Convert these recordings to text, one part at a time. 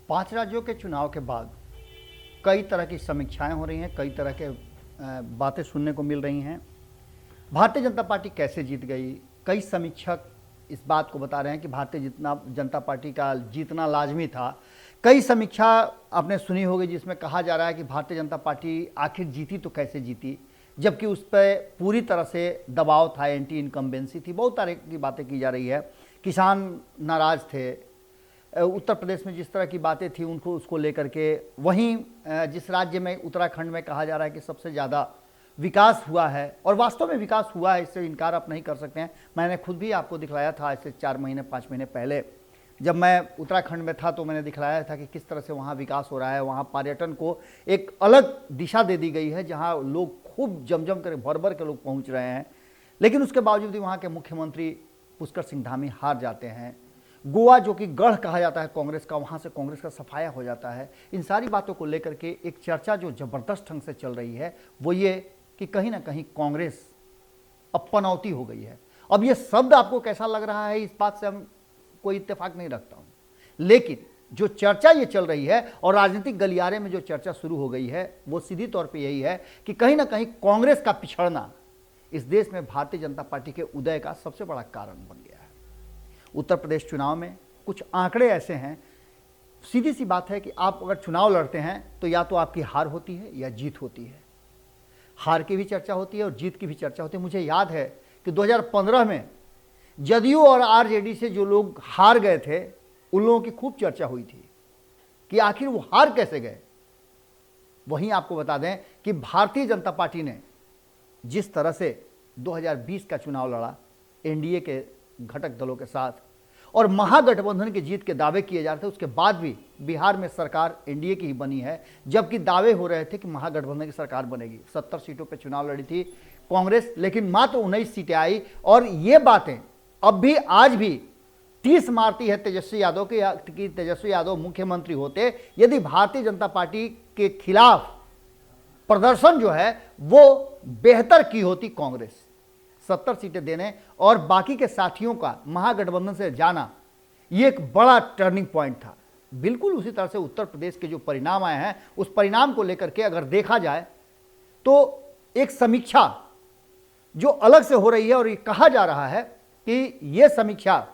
5 राज्यों के चुनाव के बाद कई तरह की समीक्षाएं हो रही हैं, कई तरह के बातें सुनने को मिल रही हैं। भारतीय जनता पार्टी कैसे जीत गई? कई समीक्षक इस बात को बता रहे हैं कि भारतीय जनता पार्टी का जीतना लाजमी था। कई समीक्षा आपने सुनी होगी जिसमें कहा जा रहा है कि भारतीय जनता पार्टी आखिर जीती तो कैसे जीती, जबकि उस पर पूरी तरह से दबाव था, एंटी इनकम्बेंसी थी। बहुत तरह की बातें की जा रही है। किसान नाराज थे, उत्तर प्रदेश में जिस तरह की बातें थी उनको उसको लेकर के, वहीं जिस राज्य में उत्तराखंड में कहा जा रहा है कि सबसे ज़्यादा विकास हुआ है, और वास्तव में विकास हुआ है, इससे इनकार आप नहीं कर सकते हैं। मैंने खुद भी आपको दिखलाया था ऐसे 4 महीने 5 महीने पहले जब मैं उत्तराखंड में था, तो मैंने दिखलाया था कि किस तरह से वहाँ विकास हो रहा है। वहाँ पर्यटन को एक अलग दिशा दे दी गई है, जहाँ लोग खूब जम कर भर भर के लोग पहुँच रहे हैं। लेकिन उसके बावजूद भी वहाँ के मुख्यमंत्री पुष्कर सिंह धामी हार जाते हैं। गोवा जो कि गढ़ कहा जाता है कांग्रेस का, वहाँ से कांग्रेस का सफाया हो जाता है। इन सारी बातों को लेकर के एक चर्चा जो ज़बरदस्त ढंग से चल रही है वो ये कि कहीं ना कहीं कांग्रेस अब पनौती हो गई है। अब ये शब्द आपको कैसा लग रहा है, इस बात से हम कोई इत्तेफाक नहीं रखता हूँ, लेकिन जो चर्चा ये चल रही है और राजनीतिक गलियारे में जो चर्चा शुरू हो गई है वो सीधी तौर पे यही है कि कहीं ना कहीं कांग्रेस का पिछड़ना इस देश में भारतीय जनता पार्टी के उदय का सबसे बड़ा कारण बन गया है। उत्तर प्रदेश चुनाव में कुछ आंकड़े ऐसे हैं, सीधी सी बात है कि आप अगर चुनाव लड़ते हैं तो या तो आपकी हार होती है या जीत होती है। हार की भी चर्चा होती है और जीत की भी चर्चा होती है। मुझे याद है कि 2015 में जदयू और आरजेडी से जो लोग हार गए थे उन लोगों की खूब चर्चा हुई थी कि आखिर वो हार कैसे गए। वहीं आपको बता दें कि भारतीय जनता पार्टी ने जिस तरह से 2020 का चुनाव लड़ा एनडीए के घटक दलों के साथ, और महागठबंधन की जीत के दावे किए जा रहे थे, उसके बाद भी बिहार में सरकार एनडीए की ही बनी है, जबकि दावे हो रहे थे कि महागठबंधन की सरकार बनेगी। 70 सीटों पर चुनाव लड़ी थी कांग्रेस, लेकिन मात्र 19 सीटें आई। और ये बातें अब भी आज भी 30 मारती है तेजस्वी यादव की तेजस्वी यादव मुख्यमंत्री होते यदि भारतीय जनता पार्टी के खिलाफ प्रदर्शन जो है वो बेहतर की होती कांग्रेस। 70 सीटें देने और बाकी के साथियों का महागठबंधन से जाना, ये एक बड़ा टर्निंग पॉइंट था। बिल्कुल उसी तरह से उत्तर प्रदेश के जो परिणाम आए हैं उस परिणाम को लेकर के अगर देखा जाए तो एक समीक्षा जो अलग से हो रही है, और ये कहा जा रहा है कि ये समीक्षा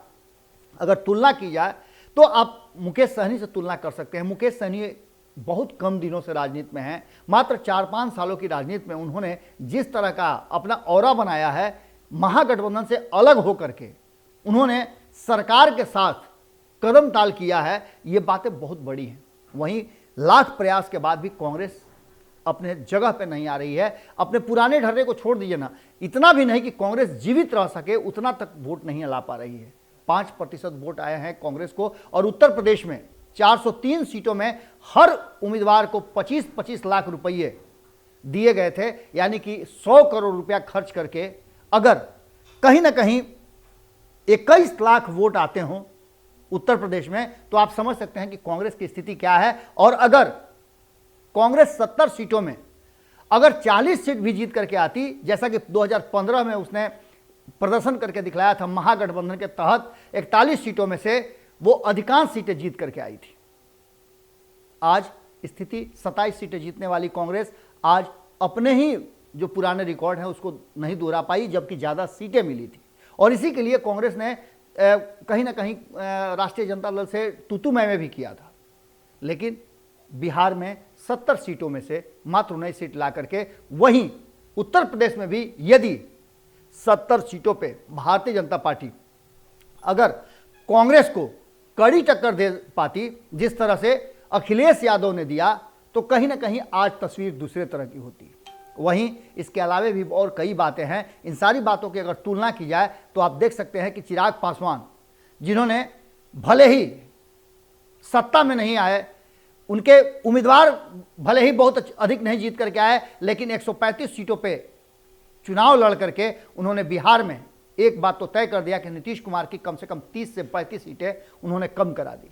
अगर तुलना की जाए तो आप मुकेश सहनी से तुलना कर सकते हैं। मुकेश सहनी बहुत कम दिनों से राजनीति में हैं, मात्र 4-5 सालों की राजनीति में उन्होंने जिस तरह का अपना ऑरा बनाया है, महागठबंधन से अलग होकर के उन्होंने सरकार के साथ कदम ताल किया है, ये बातें बहुत बड़ी हैं। वहीं लाख प्रयास के बाद भी कांग्रेस अपने जगह पे नहीं आ रही है। अपने पुराने ढर्रे को छोड़ दीजिए ना, इतना भी नहीं कि कांग्रेस जीवित रह सके, उतना तक वोट नहीं ला पा रही है। 5% वोट आए हैं कांग्रेस को, और उत्तर प्रदेश में 403 सीटों में हर उम्मीदवार को 25-25 लाख रुपये दिए गए थे, यानी कि 100 करोड़ रुपया खर्च करके अगर कहीं ना कहीं 21 लाख वोट आते हों उत्तर प्रदेश में, तो आप समझ सकते हैं कि कांग्रेस की स्थिति क्या है। और अगर कांग्रेस 70 सीटों में अगर 40 सीट भी जीत करके आती, जैसा कि 2015 में उसने प्रदर्शन करके दिखलाया था, महागठबंधन के तहत 41 सीटों में से वो अधिकांश सीटें जीत करके आई थी। आज स्थिति 27 सीटें जीतने वाली कांग्रेस आज अपने ही जो पुराने रिकॉर्ड हैं उसको नहीं दोहरा पाई, जबकि ज़्यादा सीटें मिली थी। और इसी के लिए कांग्रेस ने कहीं ना कहीं राष्ट्रीय जनता दल से तूतू मैं भी किया था, लेकिन बिहार में 70 सीटों में से मात्र 19 सीट ला करके, वहीं उत्तर प्रदेश में भी यदि 70 सीटों पे भारतीय जनता पार्टी अगर कांग्रेस को कड़ी टक्कर दे पाती जिस तरह से अखिलेश यादव ने दिया, तो कहीं ना कहीं आज तस्वीर दूसरे तरह की होती। वहीं इसके अलावा भी और कई बातें हैं। इन सारी बातों की अगर तुलना की जाए तो आप देख सकते हैं कि चिराग पासवान, जिन्होंने भले ही सत्ता में नहीं आए, उनके उम्मीदवार भले ही बहुत अधिक नहीं जीत करके आए, लेकिन 135 सीटों पे चुनाव लड़ करके उन्होंने बिहार में एक बात तो तय कर दिया कि नीतीश कुमार की कम से कम 30 से 35 सीटें उन्होंने कम करा दी।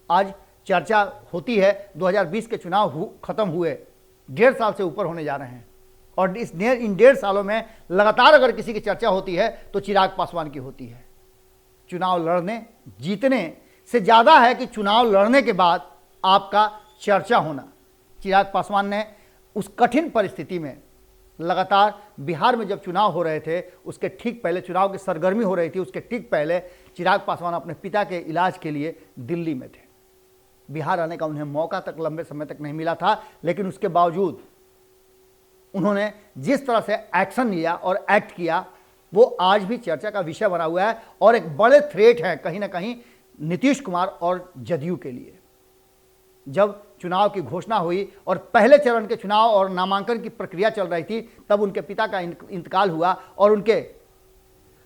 आज चर्चा होती है 2020 के चुनाव खत्म हुए 1.5 साल से ऊपर होने जा रहे हैं, और इन 1.5 सालों में लगातार अगर किसी की चर्चा होती है तो चिराग पासवान की होती है। चुनाव लड़ने जीतने से ज़्यादा है कि चुनाव लड़ने के बाद आपका चर्चा होना। चिराग पासवान ने उस कठिन परिस्थिति में लगातार बिहार में जब चुनाव हो रहे थे, उसके ठीक पहले चुनाव की सरगर्मी हो रही थी, उसके ठीक पहले चिराग पासवान अपने पिता के इलाज के लिए दिल्ली में थे। बिहार आने का उन्हें मौका तक लंबे समय तक नहीं मिला था, लेकिन उसके बावजूद उन्होंने जिस तरह से एक्शन लिया और एक्ट किया वो आज भी चर्चा का विषय बना हुआ है और एक बड़े थ्रेट है कहीं ना कहीं नीतीश कुमार और जदयू के लिए। जब चुनाव की घोषणा हुई और पहले चरण के चुनाव और नामांकन की प्रक्रिया चल रही थी, तब उनके पिता का इंतकाल हुआ और उनके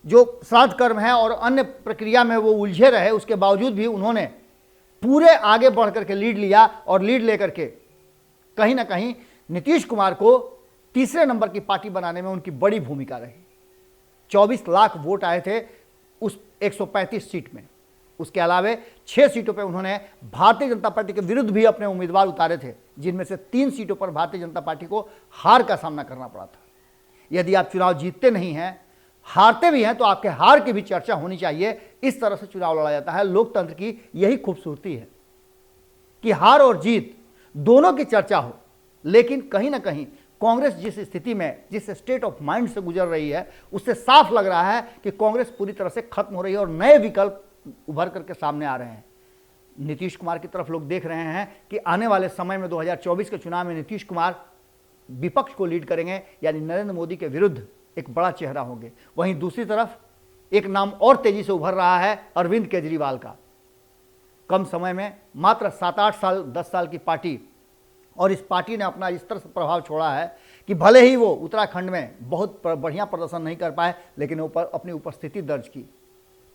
जो श्राद्ध कर्म है और अन्य प्रक्रिया में वो उलझे रहे, उसके बावजूद भी उन्होंने पूरे आगे बढ़ करके लीड लिया और लीड लेकर के कहीं ना कहीं नीतीश कुमार को तीसरे नंबर की पार्टी बनाने में उनकी बड़ी भूमिका रही। 24 लाख वोट आए थे उस 135 सीट में। उसके अलावे 6 सीटों पर उन्होंने भारतीय जनता पार्टी के विरुद्ध भी अपने उम्मीदवार उतारे थे, जिनमें से 3 सीटों पर भारतीय जनता पार्टी को हार का सामना करना पड़ा था। यदि आप चुनाव जीतते नहीं हैं, हारते भी हैं, तो आपके हार की भी चर्चा होनी चाहिए। इस तरह से चुनाव लड़ा जाता है। लोकतंत्र की यही खूबसूरती है कि हार और जीत दोनों की चर्चा हो, लेकिन कहीं ना कहीं कांग्रेस जिस स्थिति में, जिस स्टेट ऑफ माइंड से गुजर रही है, उससे साफ लग रहा है कि कांग्रेस पूरी तरह से खत्म हो रही है और नए विकल्प उभर करके सामने आ रहे हैं। नीतीश कुमार की तरफ लोग देख रहे हैं कि आने वाले समय में 2024 के चुनाव में नीतीश कुमार विपक्ष को लीड करेंगे, यानी नरेंद्र मोदी के विरुद्ध एक बड़ा चेहरा होंगे। वहीं दूसरी तरफ एक नाम और तेजी से उभर रहा है अरविंद केजरीवाल का। कम समय में मात्र 7-8 साल 10 साल की पार्टी, और इस पार्टी ने अपना इस तरह से प्रभाव छोड़ा है कि भले ही वो उत्तराखंड में बहुत बढ़िया प्रदर्शन नहीं कर पाए, लेकिन ऊपर अपनी उपस्थिति दर्ज की।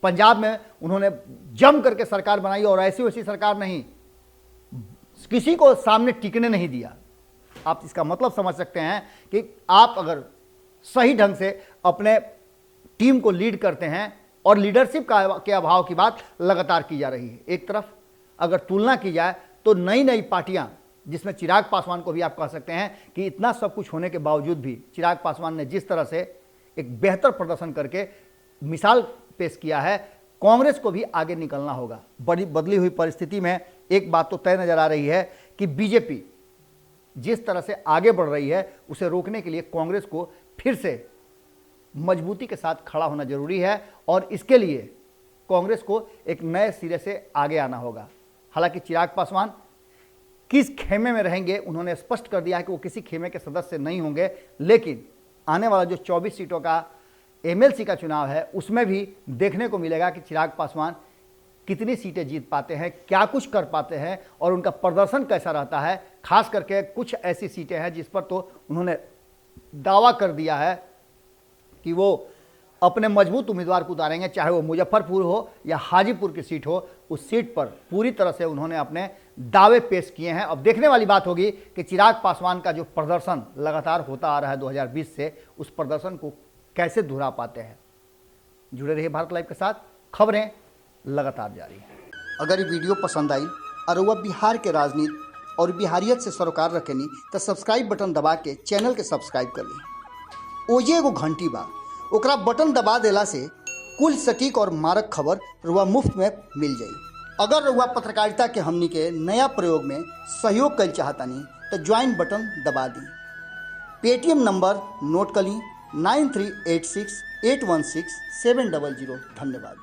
पंजाब में उन्होंने जम करके सरकार बनाई और ऐसी वैसी सरकार नहीं, किसी को सामने टिकने नहीं दिया। आप इसका मतलब समझ सकते हैं कि आप अगर सही ढंग से अपने टीम को लीड करते हैं, और लीडरशिप के अभाव की बात लगातार की जा रही है। एक तरफ अगर तुलना की जाए तो नई नई पार्टियां, जिसमें चिराग पासवान को भी आप कह सकते हैं कि इतना सब कुछ होने के बावजूद भी चिराग पासवान ने जिस तरह से एक बेहतर प्रदर्शन करके मिसाल पेश किया है, कांग्रेस को भी आगे निकलना होगा। बड़ी बदली हुई परिस्थिति में एक बात तो तय नजर आ रही है कि बीजेपी जिस तरह से आगे बढ़ रही है, उसे रोकने के लिए कांग्रेस को फिर से मजबूती के साथ खड़ा होना जरूरी है, और इसके लिए कांग्रेस को एक नए सिरे से आगे आना होगा। हालांकि चिराग पासवान किस खेमे में रहेंगे उन्होंने स्पष्ट कर दिया है कि वो किसी खेमे के सदस्य नहीं होंगे, लेकिन आने वाला जो 24 सीटों का एमएलसी का चुनाव है, उसमें भी देखने को मिलेगा कि चिराग पासवान कितनी सीटें जीत पाते हैं, क्या कुछ कर पाते हैं और उनका प्रदर्शन कैसा रहता है। खास करके कुछ ऐसी सीटें हैं जिस पर तो उन्होंने दावा कर दिया है कि वो अपने मजबूत उम्मीदवार को उतारेंगे, चाहे वो मुजफ्फरपुर हो या हाजीपुर की सीट हो। उस सीट पर पूरी तरह से उन्होंने अपने दावे पेश किए हैं। अब देखने वाली बात होगी कि चिराग पासवान का जो प्रदर्शन लगातार होता आ रहा है 2020 से, उस प्रदर्शन को कैसे दोहरा पाते हैं। जुड़े रहिए भारत लाइव के साथ, खबरें लगातार जारी हैं। अगर ये वीडियो पसंद आई और वह बिहार के राजनीति और बिहारियत से सरोकार रखेनी तो सब्सक्राइब बटन दबा के चैनल के सब्सक्राइब कर ली। ओजे एगो घंटी बा, ओकरा बटन दबा देला से कुल सटीक और मारक खबर रुआ मुफ्त में मिल जाई। अगर रुआ पत्रकारिता के हमनी के नया प्रयोग में सहयोग कर चाहतानी तो ज्वाइन बटन दबा दी। पेटीएम नंबर नोट कर ली 9386816700। धन्यवाद।